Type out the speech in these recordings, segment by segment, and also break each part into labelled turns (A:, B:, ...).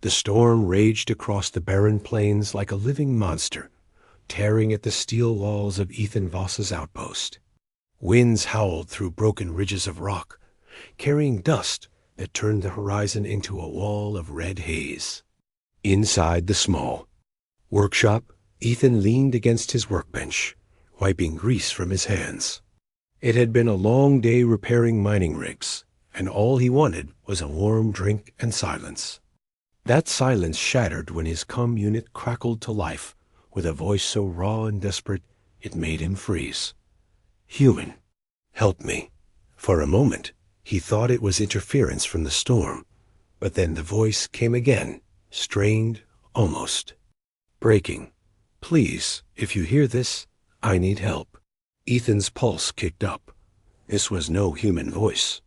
A: The storm raged across the barren plains like a living monster, tearing at the steel walls of Ethan Voss's outpost. Winds howled through broken ridges of rock, carrying dust that turned the horizon into a wall of red haze. Inside the small workshop, Ethan leaned against his workbench, wiping grease from his hands. It had been a long day repairing mining rigs, and all he wanted was a warm drink and silence. That silence shattered when his comm unit crackled to life with a voice so raw and desperate it made him freeze. "Human, help me." For a moment, he thought it was interference from the storm, but then the voice came again, strained, almost breaking. "Please, if you hear this, I need help." Ethan's pulse kicked up. This was no human voice.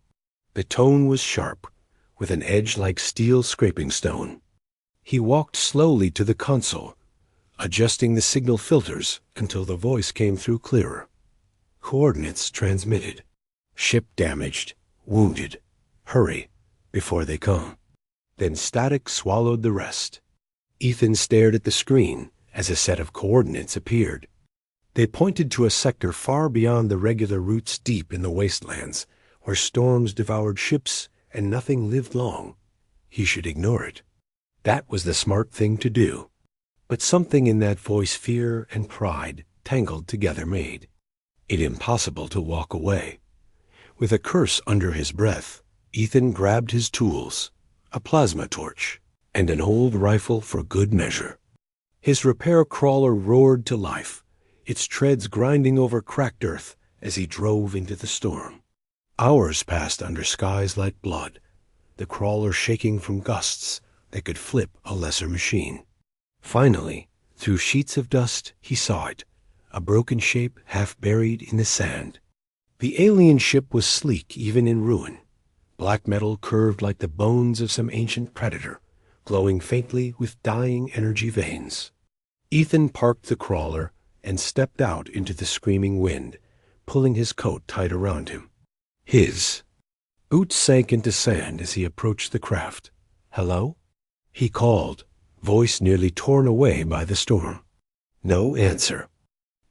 A: The tone was sharp, with an edge like steel scraping stone. He walked slowly to the console, adjusting the signal filters until the voice came through clearer. Coordinates transmitted. Ship damaged, wounded. Hurry, before they come. Then static swallowed the rest. Ethan stared at the screen as a set of coordinates appeared. They pointed to a sector far beyond the regular routes deep in the wastelands, where storms devoured ships and nothing lived long. He should ignore it. That was the smart thing to do. But something in that voice, fear and pride, tangled together, made it impossible to walk away. With a curse under his breath, Ethan grabbed his tools, a plasma torch, and an old rifle for good measure. His repair crawler roared to life, its treads grinding over cracked earth as he drove into the storm. Hours passed under skies like blood, the crawler shaking from gusts that could flip a lesser machine. Finally, through sheets of dust, he saw it, a broken shape half buried in the sand. The alien ship was sleek even in ruin, black metal curved like the bones of some ancient predator, glowing faintly with dying energy veins. Ethan parked the crawler and stepped out into the screaming wind, pulling his coat tight around him. His boots sank into sand as he approached the craft. "Hello?" he called, voice nearly torn away by the storm. No answer.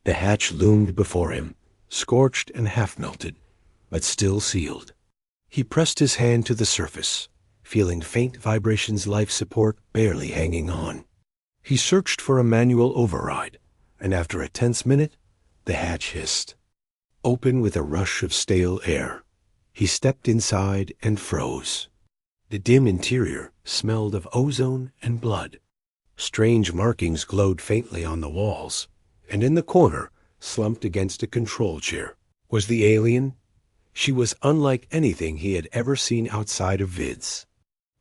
A: The hatch loomed before him, scorched and half-melted, but still sealed. He pressed his hand to the surface, feeling faint vibrations life support barely hanging on. He searched for a manual override, and after a tense minute, the hatch hissed, open with a rush of stale air. He stepped inside and froze. The dim interior smelled of ozone and blood. Strange markings glowed faintly on the walls, and in the corner, slumped against a control chair, was the alien. She was unlike anything he had ever seen outside of vids.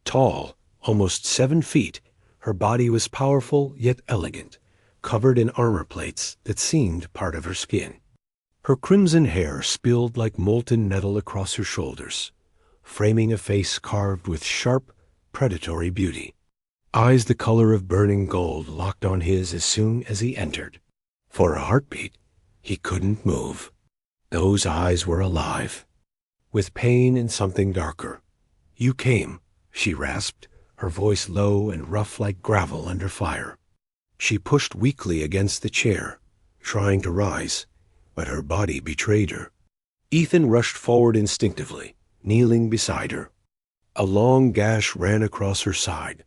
A: Tall, almost 7 feet, her body was powerful yet elegant, covered in armor plates that seemed part of her skin. Her crimson hair spilled like molten metal across her shoulders, framing a face carved with sharp, predatory beauty. Eyes the color of burning gold locked on his as soon as he entered. For a heartbeat, he couldn't move. Those eyes were alive, with pain and something darker. "You came," she rasped, her voice low and rough like gravel under fire. She pushed weakly against the chair, trying to rise, but her body betrayed her. Ethan rushed forward instinctively, kneeling beside her. A long gash ran across her side,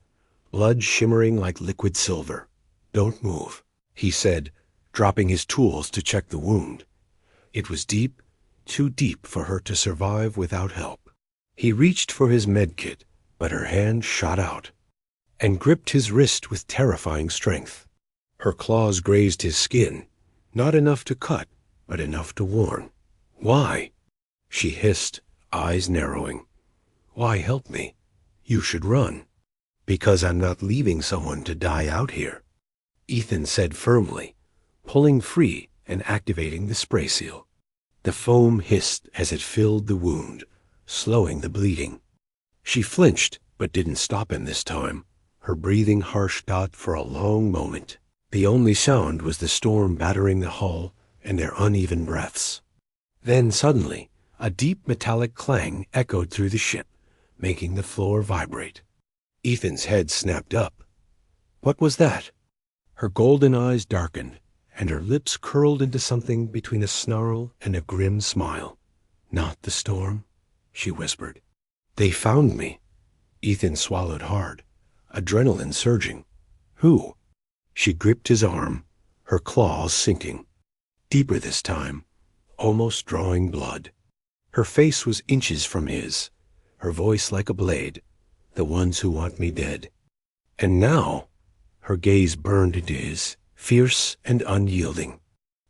A: blood shimmering like liquid silver. "Don't move," he said, dropping his tools to check the wound. It was deep, too deep for her to survive without help. He reached for his medkit, but her hand shot out and gripped his wrist with terrifying strength. Her claws grazed his skin, not enough to cut, but enough to warn. "Why?" she hissed, eyes narrowing. "Why help me? You should run." "Because I'm not leaving someone to die out here," Ethan said firmly, pulling free and activating the spray seal. The foam hissed as it filled the wound, slowing the bleeding. She flinched, but didn't stop him this time, her breathing harshed out for a long moment. The only sound was the storm battering the hull and their uneven breaths. Then suddenly, a deep metallic clang echoed through the ship, making the floor vibrate. Ethan's head snapped up. What was that? Her golden eyes darkened, and her lips curled into something between a snarl and a grim smile. Not the storm, she whispered. They found me. Ethan swallowed hard, adrenaline surging. Who? She gripped his arm, her claws sinking. Deeper this time, almost drawing blood. Her face was inches from his, her voice like a blade. The ones who want me dead. And now, her gaze burned into his, fierce and unyielding.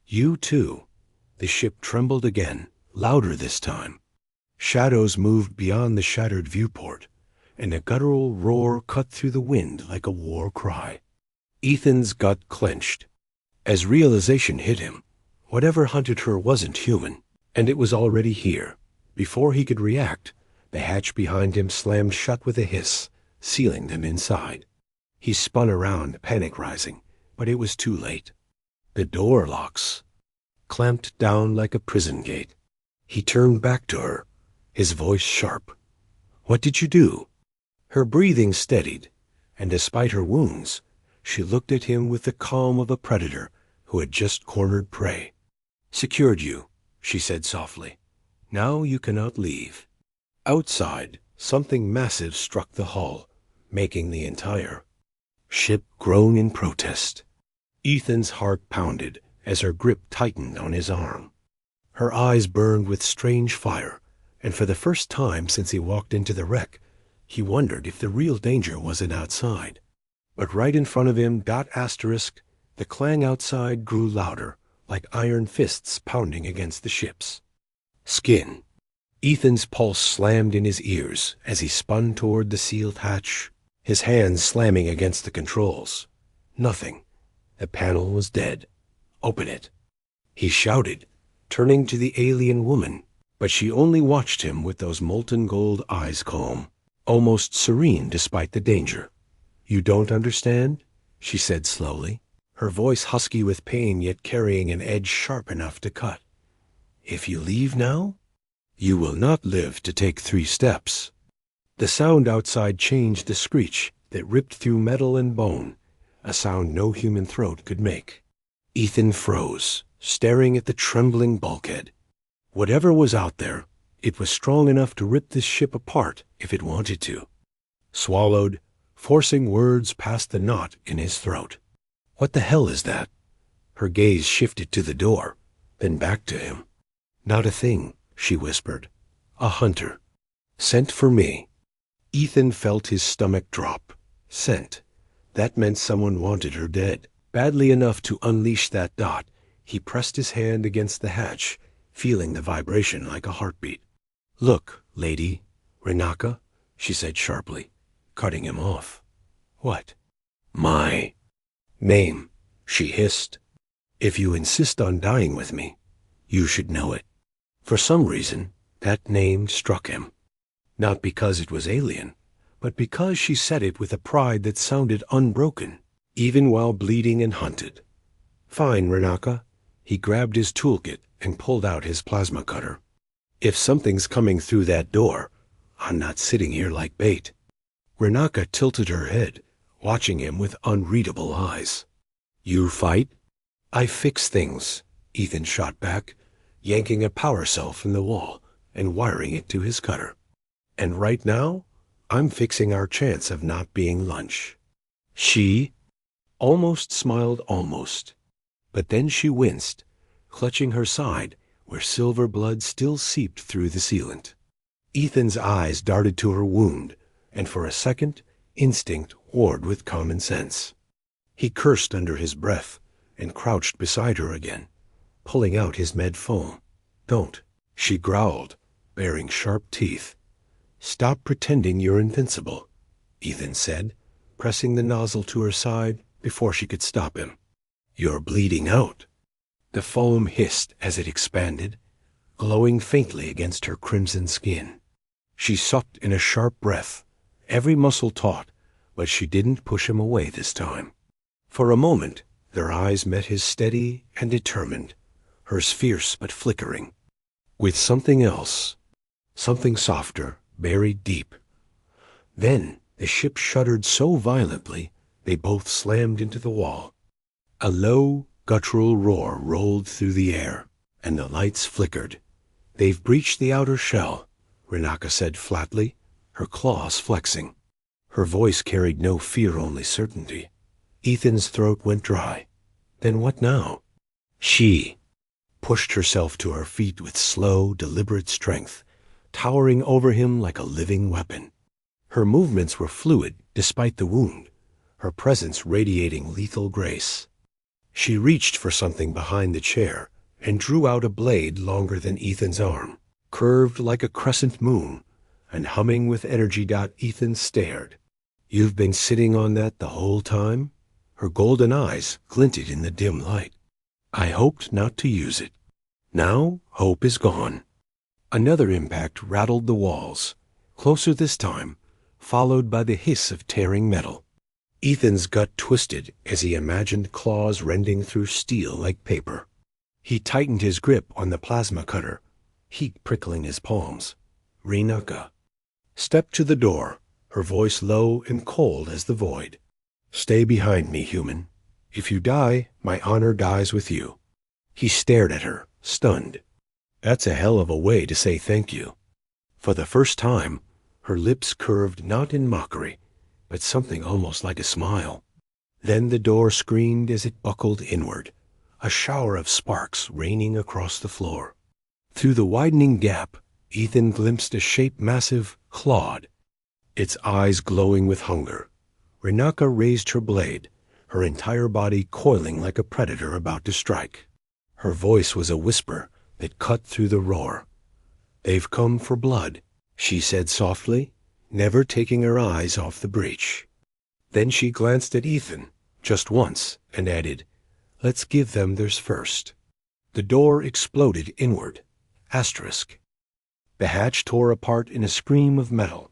A: You too. The ship trembled again, louder this time. Shadows moved beyond the shattered viewport, and a guttural roar cut through the wind like a war cry. Ethan's gut clenched. As realization hit him, whatever hunted her wasn't human, and it was already here. Before he could react, the hatch behind him slammed shut with a hiss, sealing them inside. He spun around, panic rising, but it was too late. The door locks, clamped down like a prison gate. He turned back to her, his voice sharp. What did you do? Her breathing steadied, and despite her wounds, she looked at him with the calm of a predator who had just cornered prey. Secured you, she said softly. Now you cannot leave. Outside, something massive struck the hull, making the entire ship groan in protest. Ethan's heart pounded as her grip tightened on his arm. Her eyes burned with strange fire, and for the first time since he walked into the wreck, he wondered if the real danger wasn't outside. But right in front of him, the clang outside grew louder, like iron fists pounding against the ships. Skin. Ethan's pulse slammed in his ears as he spun toward the sealed hatch, his hands slamming against the controls. Nothing. The panel was dead. Open it. He shouted, turning to the alien woman, but she only watched him with those molten gold eyes calm, almost serene despite the danger. You don't understand? She said slowly, her voice husky with pain yet carrying an edge sharp enough to cut. If you leave now, you will not live to take 3 steps. The sound outside changed the screech that ripped through metal and bone, a sound no human throat could make. Ethan froze, staring at the trembling bulkhead. Whatever was out there, it was strong enough to rip this ship apart if it wanted to. Swallowed, forcing words past the knot in his throat. What the hell is that? Her gaze shifted to the door, then back to him. Not a thing, she whispered. A hunter. Sent for me. Ethan felt his stomach drop. Sent. That meant someone wanted her dead. Badly enough to unleash that dot, he pressed his hand against the hatch, feeling the vibration like a heartbeat. Look, lady. Renaka, she said sharply, cutting him off. What? My name, she hissed. If you insist on dying with me, you should know it. For some reason, that name struck him. Not because it was alien, but because she said it with a pride that sounded unbroken, even while bleeding and hunted. Fine, Renaka. He grabbed his toolkit and pulled out his plasma cutter. If something's coming through that door, I'm not sitting here like bait. Renaka tilted her head, watching him with unreadable eyes. You fight? I fix things, Ethan shot back, yanking a power cell from the wall and wiring it to his cutter. And right now, I'm fixing our chance of not being lunch. She almost smiled almost, but then she winced, clutching her side where silver blood still seeped through the sealant. Ethan's eyes darted to her wound, and for a second, instinct warred with common sense. He cursed under his breath and crouched beside her again, pulling out his med foam. Don't, she growled, baring sharp teeth. Stop pretending you're invincible, Ethan said, pressing the nozzle to her side before she could stop him. You're bleeding out. The foam hissed as it expanded, glowing faintly against her crimson skin. She sucked in a sharp breath, every muscle taut, but she didn't push him away this time. For a moment, their eyes met his steady and determined, hers fierce but flickering, with something else, something softer, buried deep. Then The ship shuddered so violently they both slammed into the wall. A low, guttural roar rolled through the air, and the lights flickered. "They've breached the outer shell," Renaka said flatly, her claws flexing. Her voice carried no fear, only certainty. Ethan's throat went dry. Then what now? She pushed herself to her feet with slow, deliberate strength, towering over him like a living weapon. Her movements were fluid despite the wound, her presence radiating lethal grace. She reached for something behind the chair and drew out a blade longer than Ethan's arm, curved like a crescent moon, and humming with energy. Ethan stared. "You've been sitting on that the whole time?" Her golden eyes glinted in the dim light. "I hoped not to use it. Now hope is gone." Another impact rattled the walls, closer this time, followed by the hiss of tearing metal. Ethan's gut twisted as he imagined claws rending through steel like paper. He tightened his grip on the plasma cutter, heat prickling his palms. "Renaka." Stepped to the door, her voice low and cold as the void. "Stay behind me, human. If you die, my honor dies with you." He stared at her, stunned. That's a hell of a way to say thank you. For the first time, her lips curved not in mockery, but something almost like a smile. Then the door screamed as it buckled inward, a shower of sparks raining across the floor. Through the widening gap, Ethan glimpsed a shape massive, clawed, its eyes glowing with hunger. Renaka raised her blade, her entire body coiling like a predator about to strike. Her voice was a whisper that cut through the roar. "They've come for blood," she said softly, never taking her eyes off the breach. Then she glanced at Ethan, just once, and added, "Let's give them theirs first." The door exploded inward. Asterisk. The hatch tore apart in a scream of metal,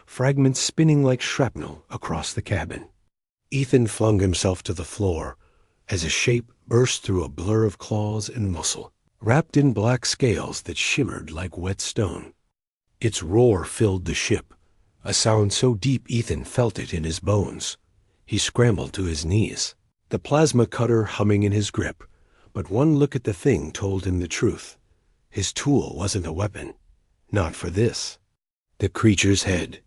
A: fragments spinning like shrapnel across the cabin. Ethan flung himself to the floor as a shape burst through a blur of claws and muscle, wrapped in black scales that shimmered like wet stone. Its roar filled the ship, a sound so deep Ethan felt it in his bones. He scrambled to his knees, the plasma cutter humming in his grip, but one look at the thing told him the truth. His tool wasn't a weapon. Not for this. The creature's head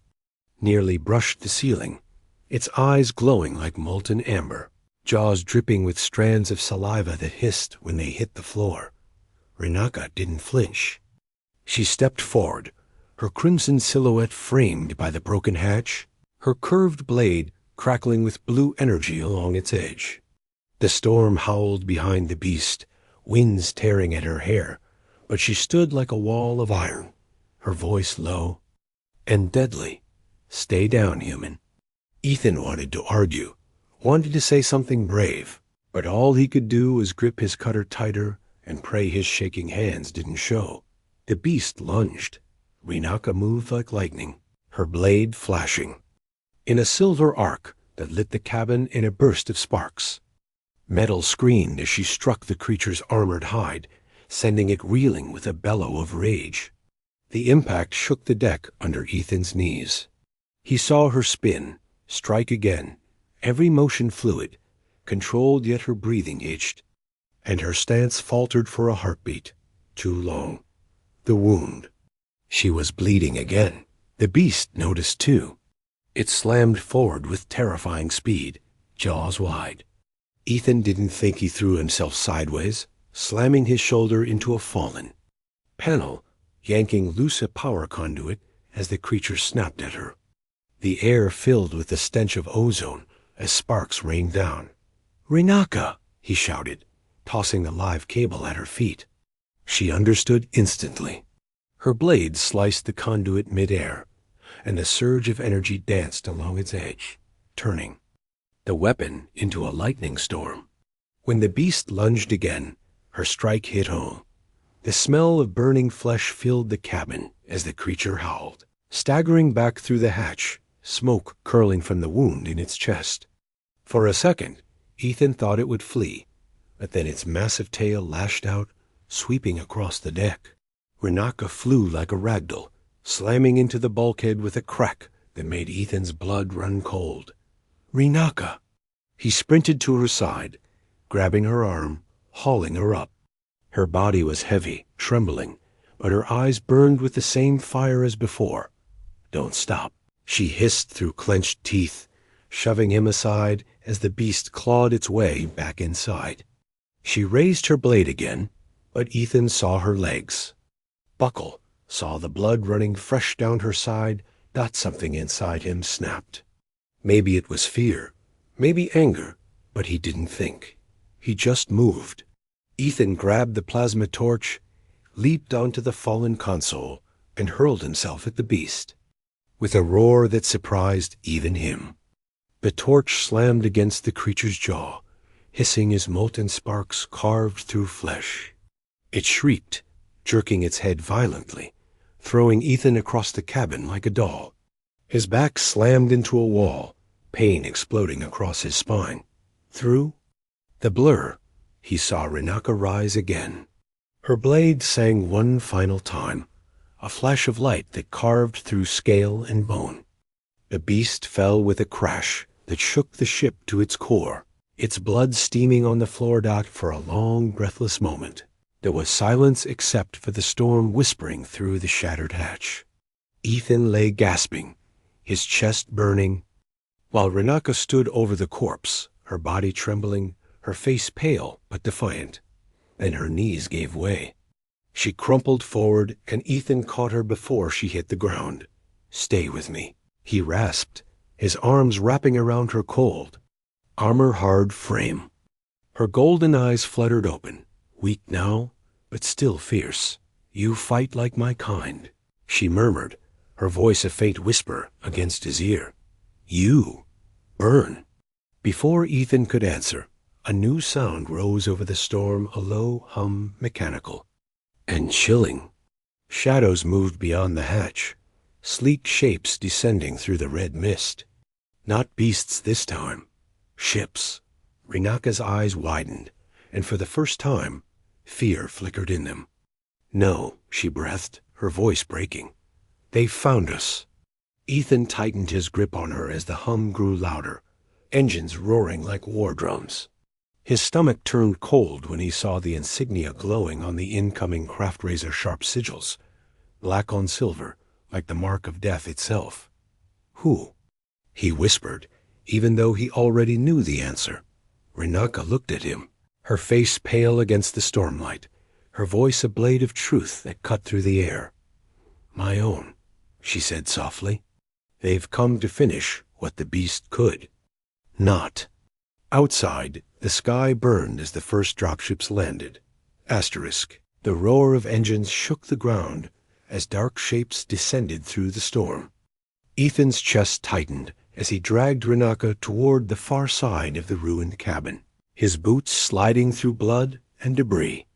A: nearly brushed the ceiling, its eyes glowing like molten amber, jaws dripping with strands of saliva that hissed when they hit the floor. Renaka didn't flinch. She stepped forward, her crimson silhouette framed by the broken hatch, her curved blade crackling with blue energy along its edge. The storm howled behind the beast, winds tearing at her hair, but she stood like a wall of iron, her voice low and deadly. "Stay down, human." Ethan wanted to argue, wanted to say something brave, but all he could do was grip his cutter tighter and pray his shaking hands didn't show. The beast lunged. Renaka moved like lightning, her blade flashing, in a silver arc that lit the cabin in a burst of sparks. Metal screamed as she struck the creature's armored hide, sending it reeling with a bellow of rage. The impact shook the deck under Ethan's knees. He saw her spin, strike again, every motion fluid, controlled, yet her breathing hitched, and her stance faltered for a heartbeat, too long. The wound. She was bleeding again. The beast noticed too. It slammed forward with terrifying speed, jaws wide. Ethan didn't think he threw himself sideways, slamming his shoulder into a fallen panel, yanking loose a power conduit as the creature snapped at her. The air filled with the stench of ozone as sparks rained down. "Renaka!" he shouted, tossing the live cable at her feet. She understood instantly. Her blade sliced the conduit midair, and a surge of energy danced along its edge, turning the weapon into a lightning storm. When the beast lunged again, her strike hit home. The smell of burning flesh filled the cabin as the creature howled, staggering back through the hatch, smoke curling from the wound in its chest. For a second, Ethan thought it would flee, but then its massive tail lashed out, sweeping across the deck. Renaka flew like a ragdoll, slamming into the bulkhead with a crack that made Ethan's blood run cold. "Rinaka!" He sprinted to her side, grabbing her arm, hauling her up. Her body was heavy, trembling, but her eyes burned with the same fire as before. "Don't stop," she hissed through clenched teeth, shoving him aside as the beast clawed its way back inside. She raised her blade again, but Ethan saw her legs. Buckle saw the blood running fresh down her side, that something inside him snapped. Maybe it was fear, maybe anger, but he didn't think. He just moved. Ethan grabbed the plasma torch, leaped onto the fallen console, and hurled himself at the beast. With a roar that surprised even him, the torch slammed against the creature's jaw, hissing as molten sparks carved through flesh. It shrieked, jerking its head violently, throwing Ethan across the cabin like a doll. His back slammed into a wall, pain exploding across his spine. Through the blur, he saw Rinaka rise again. Her blade sang one final time, a flash of light that carved through scale and bone. The beast fell with a crash that shook the ship to its core, its blood steaming on the floor dock for a long, breathless moment. There was silence except for the storm whispering through the shattered hatch. Ethan lay gasping, his chest burning, while Rinaka stood over the corpse, her body trembling, her face pale but defiant. Then her knees gave way. She crumpled forward, and Ethan caught her before she hit the ground. "Stay with me," he rasped, his arms wrapping around her cold, armor-hard frame. Her golden eyes fluttered open, weak now, but still fierce. "You fight like my kind," she murmured, her voice a faint whisper against his ear. "You burn." Before Ethan could answer, a new sound rose over the storm, a low hum, mechanical and chilling. Shadows moved beyond the hatch, sleek shapes descending through the red mist. Not beasts this time, ships. Rinaka's eyes widened, and for the first time, fear flickered in them. "No," she breathed, her voice breaking. "They've found us." Ethan tightened his grip on her as the hum grew louder, engines roaring like war drums. His stomach turned cold when he saw the insignia glowing on the incoming craft razor-sharp sigils, black on silver, like the mark of death itself. "Who?" he whispered, even though he already knew the answer. Rinaka looked at him, her face pale against the stormlight, her voice a blade of truth that cut through the air. "My own," she said softly. "They've come to finish what the beast could." Not. Outside, the sky burned as the first dropships landed. The roar of engines shook the ground as dark shapes descended through the storm. Ethan's chest tightened as he dragged Rinaka toward the far side of the ruined cabin, his boots sliding through blood and debris.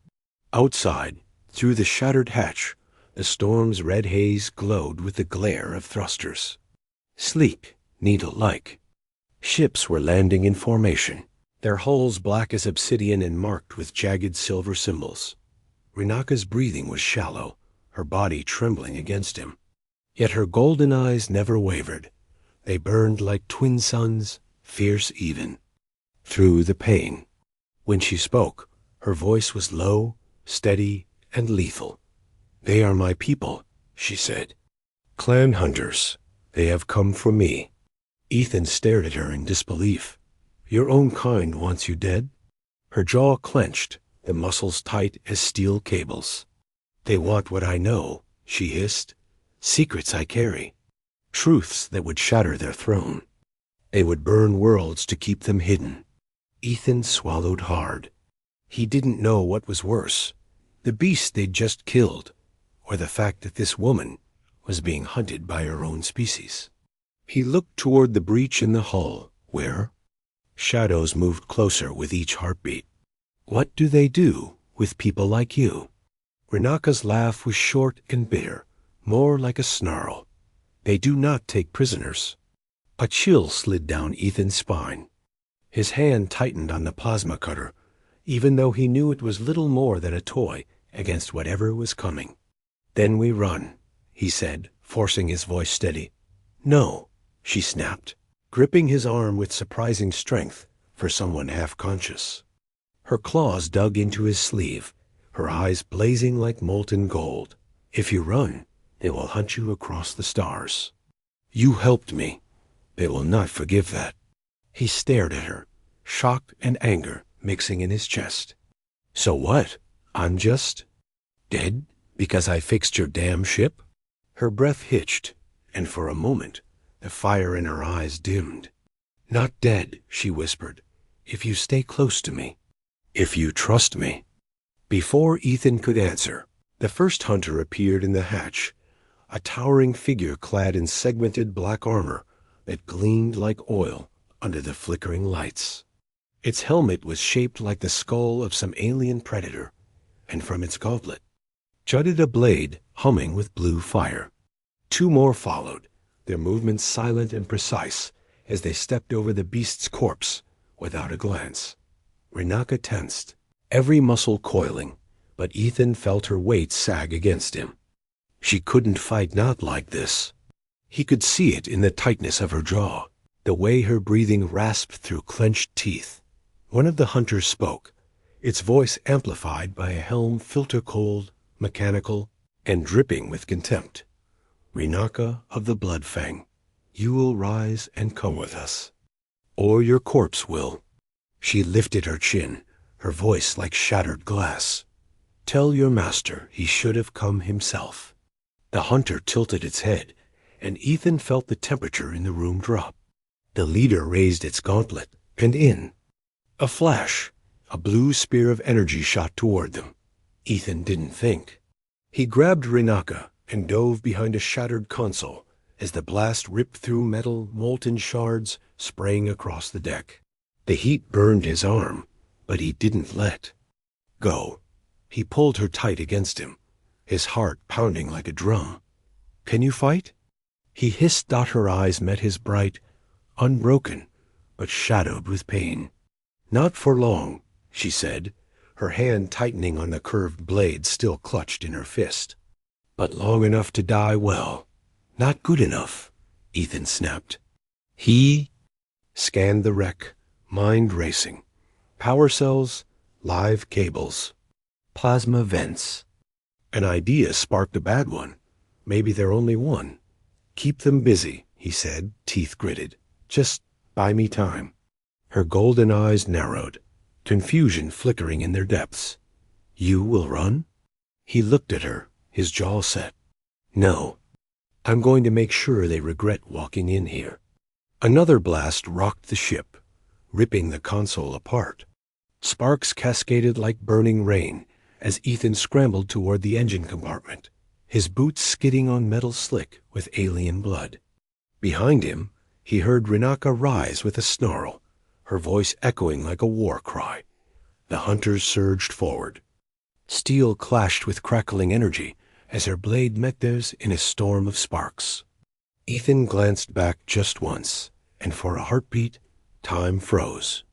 A: Outside, through the shattered hatch, the storm's red haze glowed with the glare of thrusters. Sleek, needle-like. Ships were landing in formation, their hulls black as obsidian and marked with jagged silver symbols. Rinaka's breathing was shallow, her body trembling against him. Yet her golden eyes never wavered. They burned like twin suns, fierce even. Through the pain. When she spoke, her voice was low, steady, and lethal. "They are my people," she said. "Clan hunters. They have come for me." Ethan stared at her in disbelief. "Your own kind wants you dead?" Her jaw clenched, the muscles tight as steel cables. "They want what I know," she hissed. "Secrets I carry. Truths that would shatter their throne. They would burn worlds to keep them hidden." Ethan swallowed hard. He didn't know what was worse, the beast they'd just killed, or the fact that this woman was being hunted by her own species. He looked toward the breach in the hull, where shadows moved closer with each heartbeat. "What do they do with people like you?" Rinaka's laugh was short and bitter, more like a snarl. "They do not take prisoners." A chill slid down Ethan's spine. His hand tightened on the plasma cutter, even though he knew it was little more than a toy against whatever was coming. "Then we run," he said, forcing his voice steady. "No, she snapped, gripping his arm with surprising strength for someone half-conscious. Her claws dug into his sleeve, her eyes blazing like molten gold. If you run, they will hunt you across the stars. You helped me. They will not forgive that. He stared at her, shock and anger mixing in his chest. So what? I'm just dead because I fixed your damn ship? Her breath hitched, and for a moment, the fire in her eyes dimmed. Not dead, she whispered, if you stay close to me. If you trust me. Before Ethan could answer, the first hunter appeared in the hatch, a towering figure clad in segmented black armor that gleamed like oil under the flickering lights. Its helmet was shaped like the skull of some alien predator, and from its gauntlet jutted a blade humming with blue fire. Two more followed, their movements silent and precise as they stepped over the beast's corpse without a glance. Rinaka tensed, every muscle coiling, but Ethan felt her weight sag against him. She couldn't fight not like this. He could see it in the tightness of her jaw, the way her breathing rasped through clenched teeth. One of the hunters spoke, its voice amplified by a helm filter-cold, mechanical, and dripping with contempt. Rinaka of the Blood Fang, you will rise and come with us. Or your corpse will. She lifted her chin, her voice like shattered glass. Tell your master he should have come himself. The hunter tilted its head, and Ethan felt the temperature in the room drop. The leader raised its gauntlet, and in a flash, a blue spear of energy shot toward them. Ethan didn't think. He grabbed Rinaka and dove behind a shattered console as the blast ripped through metal, molten shards, spraying across the deck. The heat burned his arm, but he didn't let go. He pulled her tight against him, his heart pounding like a drum. Can you fight? He hissed. Her eyes met his bright, unbroken, but shadowed with pain. Not for long, she said, her hand tightening on the curved blade still clutched in her fist. But long enough to die well. Not good enough, Ethan snapped. He scanned the wreck, mind racing. Power cells, live cables, plasma vents. An idea sparked a bad one. Maybe they're only one. Keep them busy, he said, teeth gritted. Just buy me time. Her golden eyes narrowed, confusion flickering in their depths. You will run? He looked at her, his jaw set. No. I'm going to make sure they regret walking in here. Another blast rocked the ship, ripping the console apart. Sparks cascaded like burning rain as Ethan scrambled toward the engine compartment, his boots skidding on metal slick with alien blood. Behind him, he heard Rinaka rise with a snarl, her voice echoing like a war cry. The hunters surged forward. Steel clashed with crackling energy as her blade met theirs in a storm of sparks. Ethan glanced back just once, and for a heartbeat, time froze.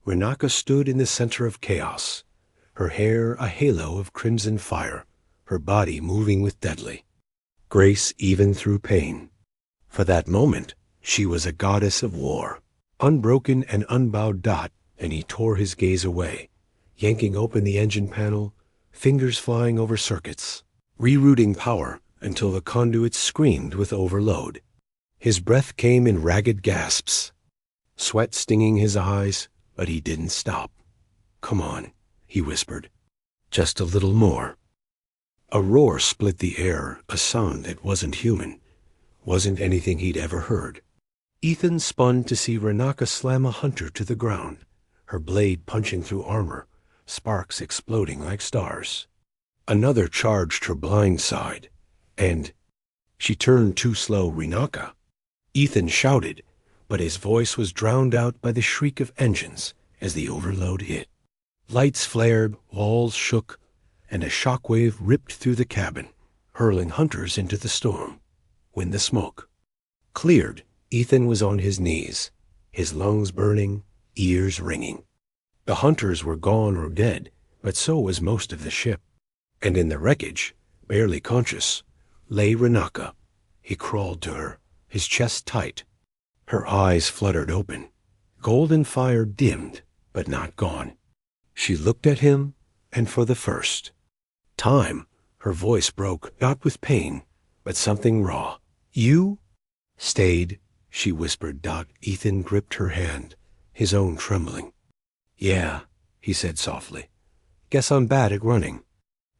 A: Rinaka stood in the center of chaos, her hair a halo of crimson fire, her body moving with deadly grace even through pain. For that moment, she was a goddess of war, unbroken and unbowed dot, and he tore his gaze away, yanking open the engine panel, fingers flying over circuits, rerouting power until the conduits screamed with overload. His breath came in ragged gasps, sweat stinging his eyes, but he didn't stop. Come on, he whispered. Just a little more. A roar split the air, a sound that wasn't human, wasn't anything he'd ever heard. Ethan spun to see Rinaka slam a hunter to the ground, her blade punching through armor, sparks exploding like stars. Another charged her blind side, and she turned too slow. Rinaka. Ethan shouted, but his voice was drowned out by the shriek of engines as the overload hit. Lights flared, walls shook, and a shockwave ripped through the cabin, hurling hunters into the storm. When the smoke cleared, Ethan was on his knees, his lungs burning, ears ringing. The hunters were gone or dead, but so was most of the ship. And in the wreckage, barely conscious, lay Rinaka. He crawled to her, his chest tight, Her eyes fluttered open. Golden fire dimmed, but not gone. She looked at him, and for the first time, her voice broke, not with pain, but something raw. "You stayed," she whispered. Ethan gripped her hand, his own trembling. "Yeah," he said softly. "Guess I'm bad at running."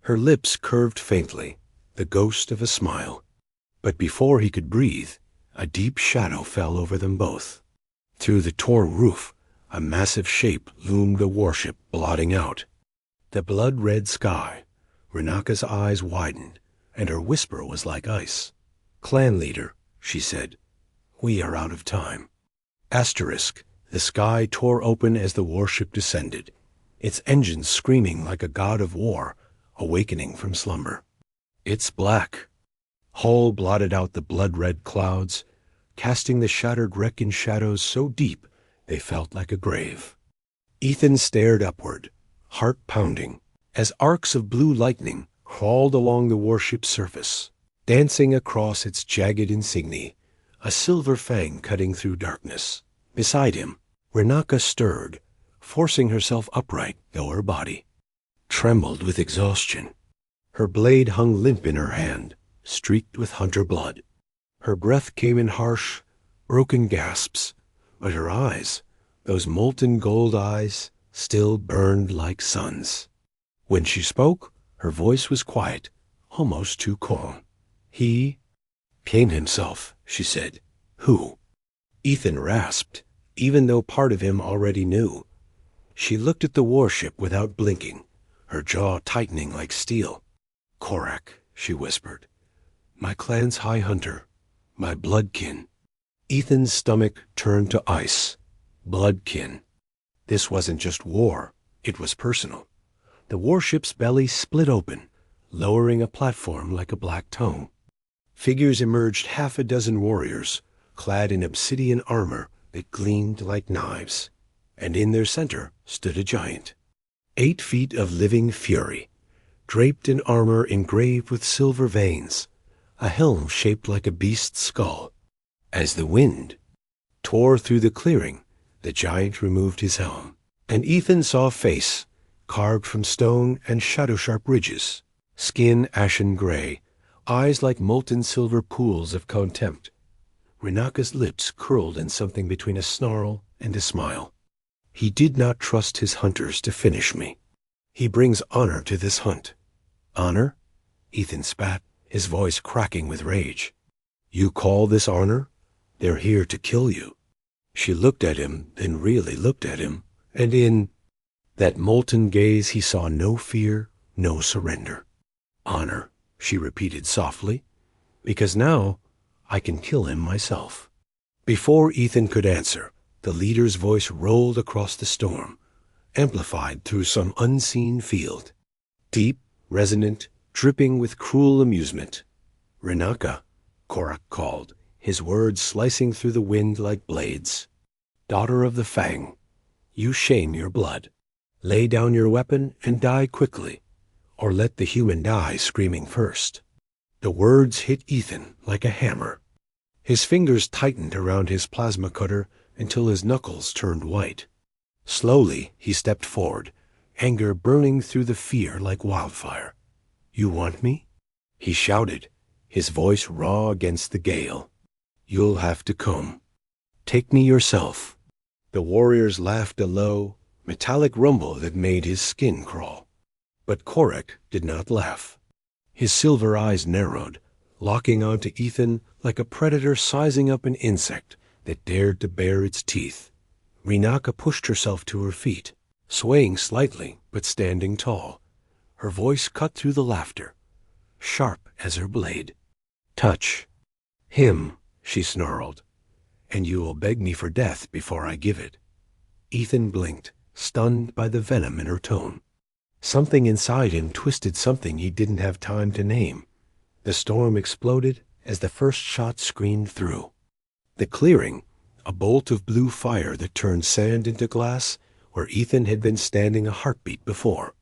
A: Her lips curved faintly, the ghost of a smile. But before he could breathe, a deep shadow fell over them both. Through the torn roof, a massive shape loomed, the warship blotting out the blood-red sky. Renaka's eyes widened, and her whisper was like ice. "Clan leader," she said, "we are out of time." Asterisk. The sky tore open as the warship descended, its engines screaming like a god of war awakening from slumber. "It's black." Hull blotted out the blood-red clouds, casting the shattered wreck in shadows so deep they felt like a grave. Ethan stared upward, heart pounding, as arcs of blue lightning crawled along the warship's surface, dancing across its jagged insignia, a silver fang cutting through darkness. Beside him, Renaka stirred, forcing herself upright, though her body trembled with exhaustion. Her blade hung limp in her hand, streaked with hunter blood. Her breath came in harsh, broken gasps, but her eyes, those molten gold eyes, still burned like suns. When she spoke, her voice was quiet, almost too calm. "He came himself," she said. "Who?" Ethan rasped, even though part of him already knew. She looked at the warship without blinking, her jaw tightening like steel. "Korak," she whispered. "My clan's high hunter, my bloodkin." Ethan's stomach turned to ice. Bloodkin. This wasn't just war, it was personal. The warship's belly split open, lowering a platform like a black tongue. Figures emerged, half a dozen warriors, clad in obsidian armor that gleamed like knives. And in their center stood a giant, 8 feet of living fury, draped in armor engraved with silver veins, a helm shaped like a beast's skull. As the wind tore through the clearing, the giant removed his helm, and Ethan saw a face carved from stone and shadow-sharp ridges, skin ashen gray, eyes like molten silver pools of contempt. Renaka's lips curled in something between a snarl and a smile. "He did not trust his hunters to finish me. He brings honor to this hunt." "Honor?" Ethan spat, his voice cracking with rage. "You call this honor? They're here to kill you." She looked at him, then really looked at him, and in that molten gaze he saw no fear, no surrender. "Honor," she repeated softly, "because now I can kill him myself." Before Ethan could answer, the leader's voice rolled across the storm, amplified through some unseen field. Deep, resonant, dripping with cruel amusement. "Renaka," Korak called, his words slicing through the wind like blades. "Daughter of the Fang, you shame your blood. Lay down your weapon and die quickly, or let the human die screaming first." The words hit Ethan like a hammer. His fingers tightened around his plasma cutter until his knuckles turned white. Slowly, he stepped forward, anger burning through the fear like wildfire. "You want me?" he shouted, his voice raw against the gale. "You'll have to come. Take me yourself." The warriors laughed a low, metallic rumble that made his skin crawl. But Korak did not laugh. His silver eyes narrowed, locking onto Ethan like a predator sizing up an insect that dared to bare its teeth. Renaka pushed herself to her feet, swaying slightly but standing tall. Her voice cut through the laughter, sharp as her blade. "Touch him," she snarled, "and you will beg me for death before I give it." Ethan blinked, stunned by the venom in her tone. Something inside him twisted something he didn't have time to name. The storm exploded as the first shot screamed through. The clearing, a bolt of blue fire that turned sand into glass, where Ethan had been standing a heartbeat before.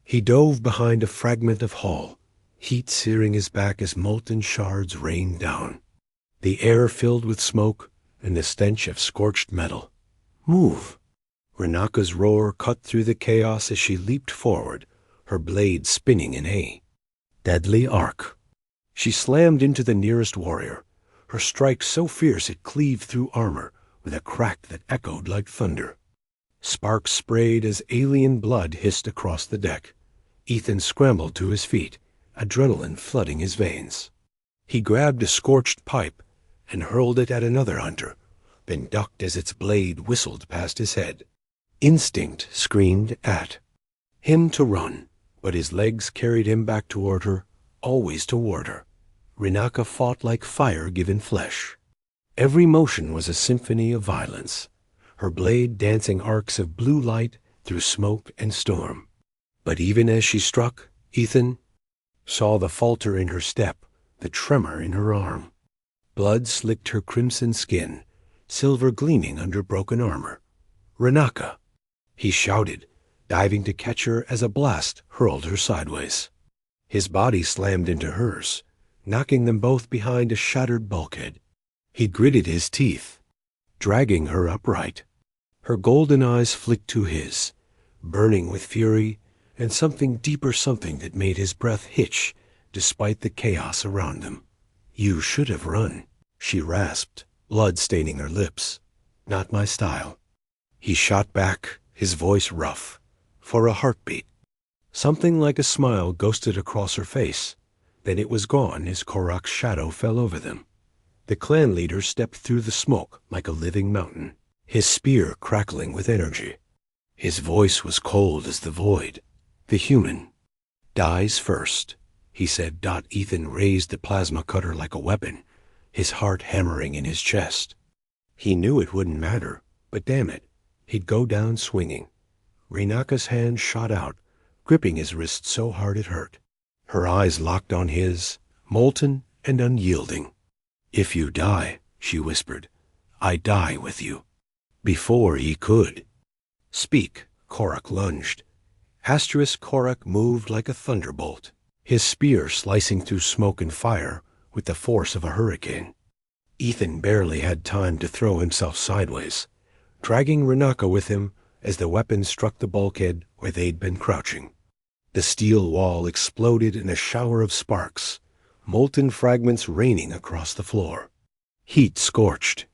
A: He dove behind a fragment of hull, heat searing his back as molten shards rained down. The air filled with smoke, and the stench of scorched metal. Move! Renaka's roar cut through the chaos as she leaped forward, her blade spinning in a deadly arc. She slammed into the nearest warrior, her strike so fierce it cleaved through armor with a crack that echoed like thunder. Sparks sprayed as alien blood hissed across the deck. Ethan scrambled to his feet, adrenaline flooding his veins. He grabbed a scorched pipe and hurled it at another hunter, then ducked as its blade whistled past his head. Instinct screamed at him to run, but his legs carried him back toward her, always toward her. Renaka fought like fire given flesh. Every motion was a symphony of violence, her blade dancing arcs of blue light through smoke and storm. But even as she struck, Ethan saw the falter in her step, the tremor in her arm. Blood slicked her crimson skin, silver gleaming under broken armor. "Renaka!" He shouted, diving to catch her as a blast hurled her sideways. His body slammed into hers, knocking them both behind a shattered bulkhead. He gritted his teeth, dragging her upright. Her golden eyes flicked to his, burning with fury and something deeper, something that made his breath hitch despite the chaos around them. "You should have run," she rasped, blood staining her lips. "Not my style." He shot back, his voice rough, for a heartbeat. Something like a smile ghosted across her face. Then it was gone as Korak's shadow fell over them. The clan leader stepped through the smoke like a living mountain, his spear crackling with energy. His voice was cold as the void. "The human dies first," he said. Ethan raised the plasma cutter like a weapon, his heart hammering in his chest. He knew it wouldn't matter, but damn it, he'd go down swinging. Renaka's hand shot out, gripping his wrist so hard it hurt. Her eyes locked on his, molten and unyielding. "If you die," she whispered, "I die with you." Before he could speak, Korak lunged. Korak moved like a thunderbolt, his spear slicing through smoke and fire with the force of a hurricane. Ethan barely had time to throw himself sideways, dragging Renaka with him as the weapon struck the bulkhead where they'd been crouching. The steel wall exploded in a shower of sparks, molten fragments raining across the floor. Heat scorched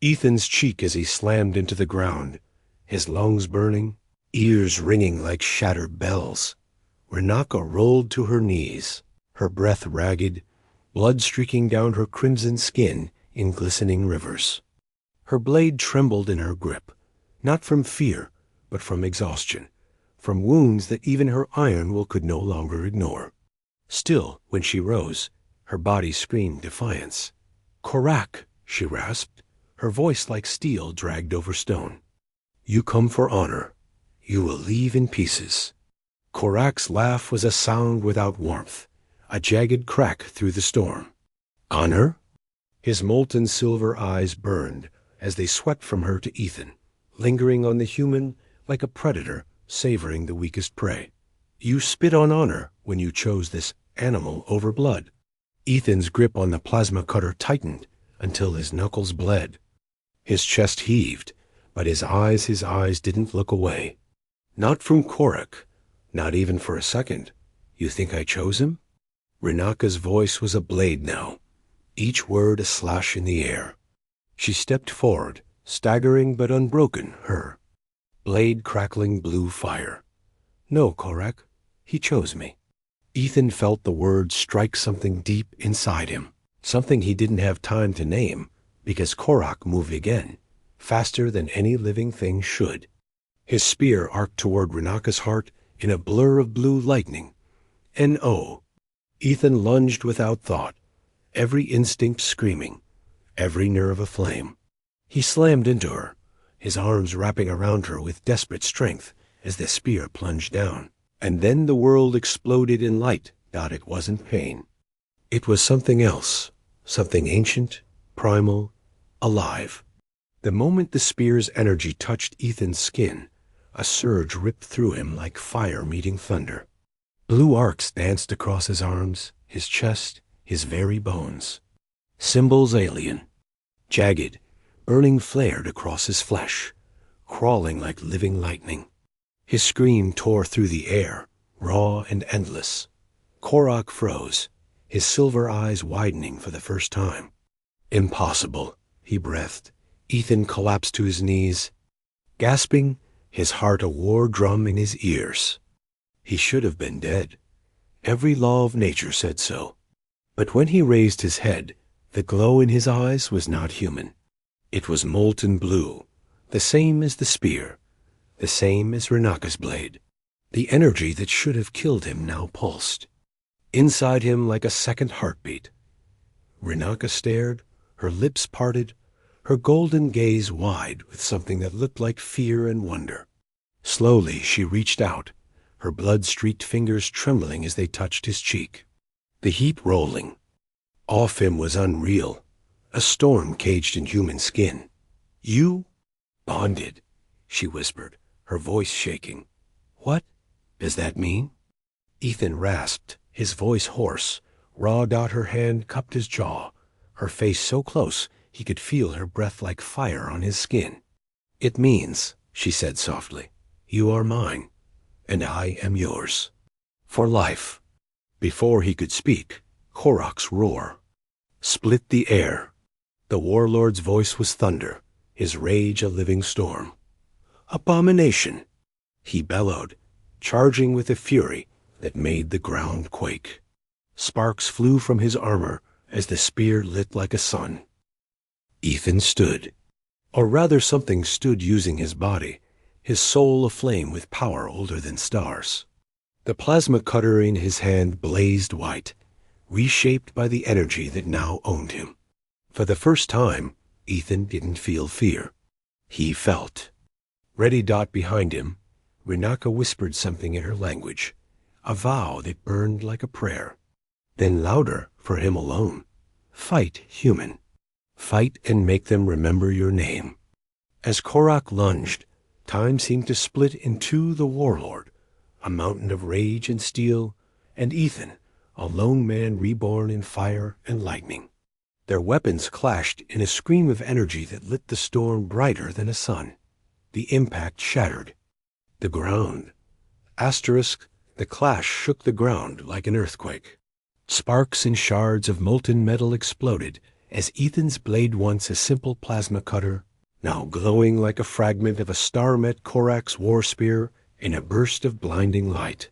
A: Ethan's cheek as he slammed into the ground, his lungs burning, ears ringing like shattered bells. Renaka rolled to her knees, her breath ragged, blood streaking down her crimson skin in glistening rivers. Her blade trembled in her grip, not from fear, but from exhaustion, from wounds that even her iron will could no longer ignore. Still, when she rose, her body screamed defiance. "Korak!" she rasped, her voice like steel dragged over stone. "You come for honor. You will leave in pieces." Korak's laugh was a sound without warmth, a jagged crack through the storm. "Honor?" His molten silver eyes burned as they swept from her to Ethan, lingering on the human like a predator savoring the weakest prey. "You spit on honor when you chose this animal over blood." Ethan's grip on the plasma cutter tightened until his knuckles bled. His chest heaved, but his eyes didn't look away. "Not from Korak, not even for a second. You think I chose him?" Renaka's voice was a blade now, each word a slash in the air. She stepped forward, staggering but unbroken, her blade crackling blue fire. "No, Korak, he chose me." Ethan felt the words strike something deep inside him, something he didn't have time to name, because Korak moved again, faster than any living thing should. His spear arced toward Renaka's heart in a blur of blue lightning. N.O. Ethan lunged without thought, every instinct screaming, every nerve aflame. He slammed into her, his arms wrapping around her with desperate strength as the spear plunged down. And then the world exploded in light. It wasn't pain. It was something else, something ancient, primal, alive. The moment the spear's energy touched Ethan's skin, a surge ripped through him like fire meeting thunder. Blue arcs danced across his arms, his chest, his very bones. Symbols alien, jagged, Burning flared across his flesh, crawling like living lightning. His scream tore through the air, raw and endless. Korak froze, his silver eyes widening for the first time. Impossible, he breathed. Ethan collapsed to his knees, gasping, his heart a war drum in his ears. He should have been dead. Every law of nature said so. But when he raised his head, the glow in his eyes was not human. It was molten blue, the same as the spear, the same as Renaka's blade. The energy that should have killed him now pulsed. Inside him like a second heartbeat. Renaka stared, her lips parted, her golden gaze wide with something that looked like fear and wonder. Slowly she reached out, her blood-streaked fingers trembling as they touched his cheek. The heat rolling. Off him was unreal, a storm caged in human skin. You? Bonded, she whispered, her voice shaking. What does that mean? Ethan rasped, his voice hoarse. Her hand cupped his jaw, her face so close he could feel her breath like fire on his skin. It means, she said softly, you are mine, and I am yours. For life. Before he could speak, Korak's roar split the air. The warlord's voice was thunder, his rage a living storm. Abomination! He bellowed, charging with a fury that made the ground quake. Sparks flew from his armor as the spear lit like a sun. Ethan stood. Or rather something stood using his body, his soul aflame with power older than stars. The plasma cutter in his hand blazed white, reshaped by the energy that now owned him. For the first time, Ethan didn't feel fear. He felt. Ready dot behind him, Renaka whispered something in her language, a vow that burned like a prayer. Then louder, for him alone. Fight, human. Fight and make them remember your name. As Korak lunged, time seemed to split into the warlord, a mountain of rage and steel, and Ethan, a lone man reborn in fire and lightning. Their weapons clashed in a scream of energy that lit the storm brighter than a sun. The impact shattered. The ground. The clash shook the ground like an earthquake. Sparks and shards of molten metal exploded as Ethan's blade, once a simple plasma cutter, now glowing like a fragment of a star, met Korak's war spear in a burst of blinding light.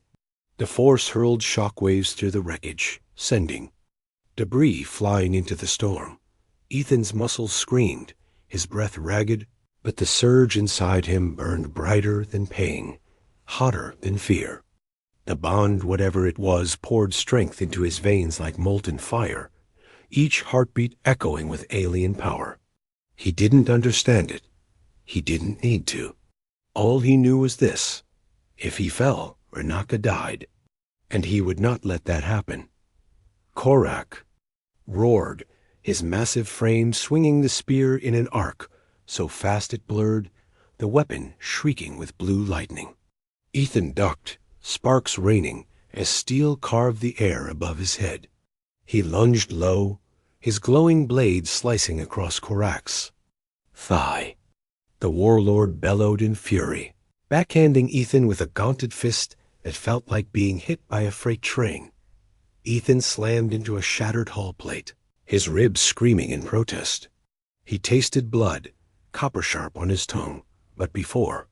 A: The force hurled shockwaves through the wreckage, sending debris flying into the storm. Ethan's muscles screamed, his breath ragged, but the surge inside him burned brighter than pain, hotter than fear. The bond, whatever it was, poured strength into his veins like molten fire, each heartbeat echoing with alien power. He didn't understand it. He didn't need to. All he knew was this: if he fell, Renaka died, and he would not let that happen. Korak roared, his massive frame swinging the spear in an arc, so fast it blurred, the weapon shrieking with blue lightning. Ethan ducked, sparks raining as steel carved the air above his head. He lunged low, his glowing blade slicing across Korak's thigh. The warlord bellowed in fury, backhanding Ethan with a gaunted fist that felt like being hit by a freight train. Ethan slammed into a shattered hull plate, his ribs screaming in protest. He tasted blood, copper-sharp on his tongue, but before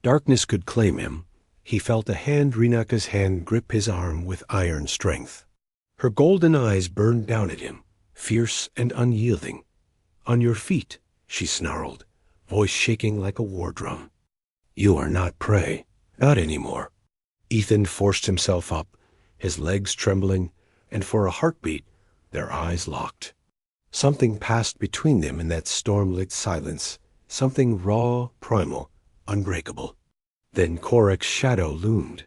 A: darkness could claim him, he felt a hand, Renaka's hand, grip his arm with iron strength. Her golden eyes burned down at him, fierce and unyielding. On your feet, she snarled, voice shaking like a war drum. You are not prey, not anymore. Ethan forced himself up, his legs trembling, and for a heartbeat, their eyes locked. Something passed between them in that storm-lit silence, something raw, primal, unbreakable. Then Korak's shadow loomed.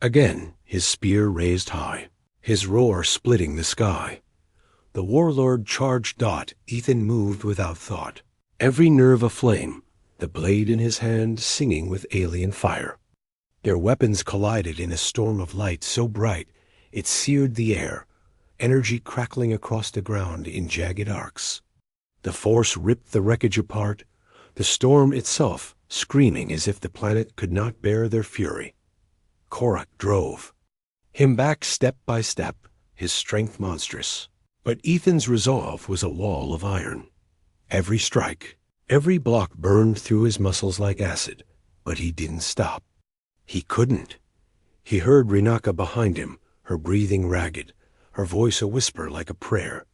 A: Again, his spear raised high, his roar splitting the sky. The warlord charged dot. Ethan moved without thought, every nerve aflame, the blade in his hand singing with alien fire. Their weapons collided in a storm of light so bright it seared the air, energy crackling across the ground in jagged arcs. The force ripped the wreckage apart, the storm itself screaming as if the planet could not bear their fury. Korak drove him back step by step, his strength monstrous. But Ethan's resolve was a wall of iron. Every strike, every block burned through his muscles like acid, but he didn't stop. He couldn't. He heard Rinaka behind him, her breathing ragged, her voice a whisper like a prayer.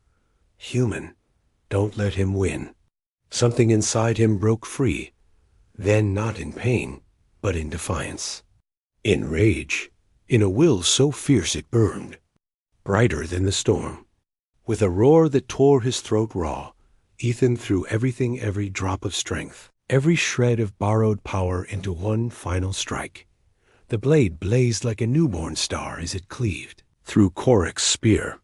A: Human, don't let him win. Something inside him broke free, then not in pain, but in defiance. In rage, in a will so fierce it burned, brighter than the storm. With a roar that tore his throat raw, Ethan threw everything, every drop of strength, every shred of borrowed power into one final strike. The blade blazed like a newborn star as it cleaved through Korak's spear.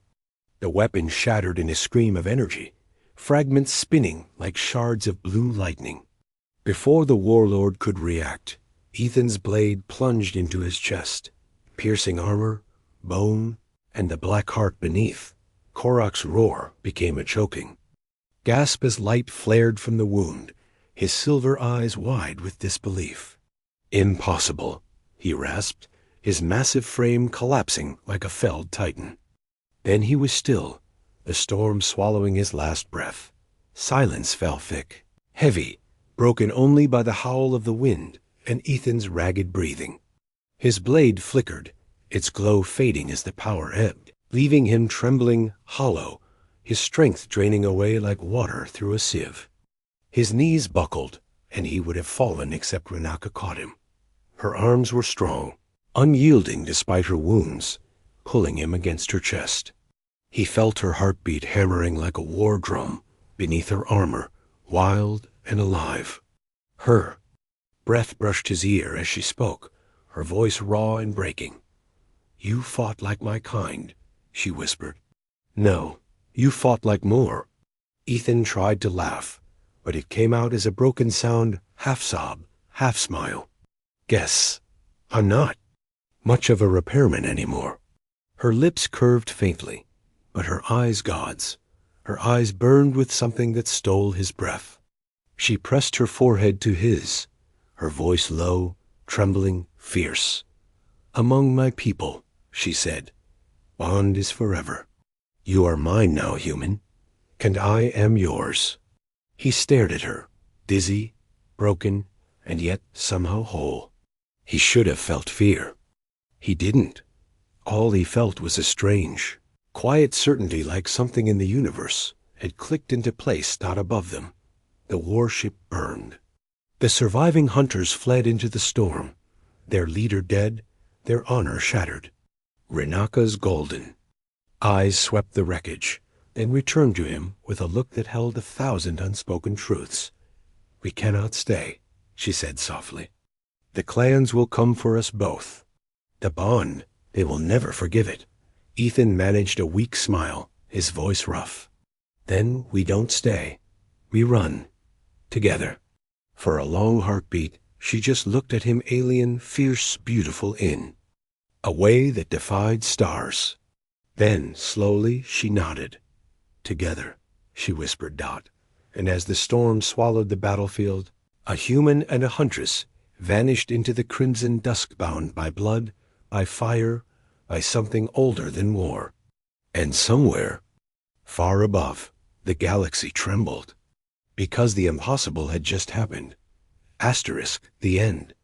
A: The weapon shattered in a scream of energy, fragments spinning like shards of blue lightning. Before the warlord could react, Ethan's blade plunged into his chest, piercing armor, bone, and the black heart beneath. Korak's roar became a choking gasp as light flared from the wound, his silver eyes wide with disbelief. Impossible, he rasped, his massive frame collapsing like a felled titan. Then he was still, the storm swallowing his last breath. Silence fell thick, heavy, broken only by the howl of the wind and Ethan's ragged breathing. His blade flickered, its glow fading as the power ebbed, leaving him trembling, hollow, his strength draining away like water through a sieve. His knees buckled, and he would have fallen except Rinaka caught him. Her arms were strong, unyielding despite her wounds, pulling him against her chest. He felt her heartbeat hammering like a war drum beneath her armor, wild and alive. Her breath brushed his ear as she spoke, her voice raw and breaking. "You fought like my kind," she whispered. "No, you fought like more." Ethan tried to laugh, but it came out as a broken sound, half sob, half smile. "Guess I'm not much of a repairman anymore." Her lips curved faintly, but her eyes gods. Her eyes burned with something that stole his breath. She pressed her forehead to his, her voice low, trembling, fierce. "Among my people," she said, "bond is forever. You are mine now, human, and I am yours." He stared at her, dizzy, broken, and yet somehow whole. He should have felt fear. He didn't. All he felt was a strange, quiet certainty like something in the universe had clicked into place not above them. The warship burned. The surviving hunters fled into the storm, their leader dead, their honor shattered. Rinaka's golden eyes swept the wreckage, then returned to him with a look that held 1,000 unspoken truths. "We cannot stay," she said softly. "The clans will come for us both. The bond, they will never forgive it." Ethan managed a weak smile, his voice rough. "Then we don't stay. We run. Together." For a long heartbeat, she just looked at him alien, fierce, beautiful in a way that defied stars. Then, slowly, she nodded. "Together," she whispered Dot, and as the storm swallowed the battlefield, a human and a huntress vanished into the crimson dusk bound by blood, by fire, by something older than war. And somewhere, far above, the galaxy trembled. Because the impossible had just happened. *, the end.